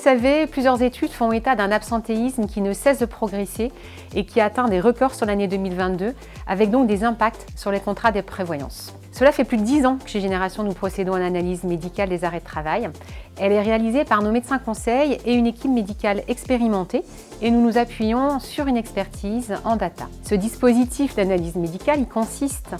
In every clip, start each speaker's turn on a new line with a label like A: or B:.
A: savez, plusieurs études font état d'un absentéisme qui ne cesse de progresser et qui atteint des records sur l'année 2022, avec donc des impacts sur les contrats de prévoyance. Cela fait plus de 10 ans que chez Génération, nous procédons à l'analyse médicale des arrêts de travail. Elle est réalisée par nos médecins conseils et une équipe médicale expérimentée et nous nous appuyons sur une expertise en data. Ce dispositif d'analyse médicale consiste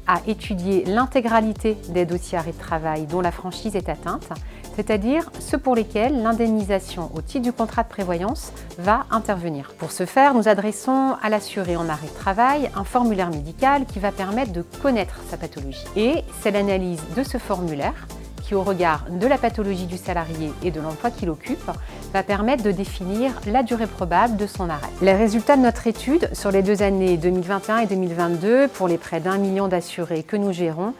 A: à étudier l'intégralité des dossiers arrêts de travail dont la franchise est atteinte, c'est-à-dire ceux pour lesquels l'indemnisation au titre du contrat de prévoyance va intervenir. Pour ce faire, nous adressons à l'assuré en arrêt de travail un formulaire médical qui va permettre de connaître sa pathologie. Et c'est l'analyse de ce formulaire qui, au regard de la pathologie du salarié et de l'emploi qu'il occupe, va permettre de définir la durée probable de son arrêt. Les résultats de notre étude sur les 2 années 2021 et 2022, pour les près d'1 million d'assurés que nous gérons,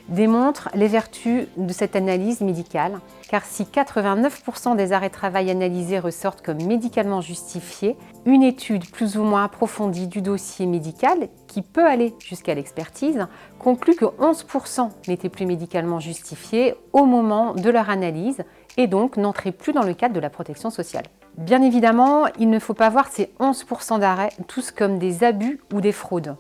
A: démontrent les vertus de cette analyse médicale, car si 89% des arrêts de travail analysés ressortent comme médicalement justifiés, une étude plus ou moins approfondie du dossier médical, qui peut aller jusqu'à l'expertise, conclut que 11% n'étaient plus médicalement justifiés au moment de leur analyse et donc n'entraient plus dans le cadre de la protection sociale. Bien évidemment, il ne faut pas voir ces 11% d'arrêts tous comme des abus ou des fraudes.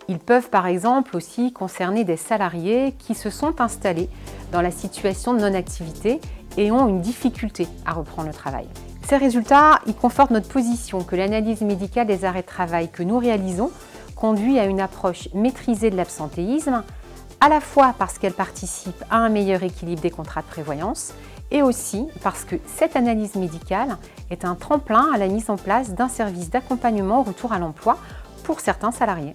A: Ils peuvent par exemple aussi concerner des salariés qui se sont installés dans la situation de non-activité et ont une difficulté à reprendre le travail. Ces résultats, ils confortent notre position que l'analyse médicale des arrêts de travail que nous réalisons conduit à une approche maîtrisée de l'absentéisme, à la fois parce qu'elle participe à un meilleur équilibre des contrats de prévoyance et aussi parce que cette analyse médicale est un tremplin à la mise en place d'un service d'accompagnement au retour à l'emploi pour certains salariés.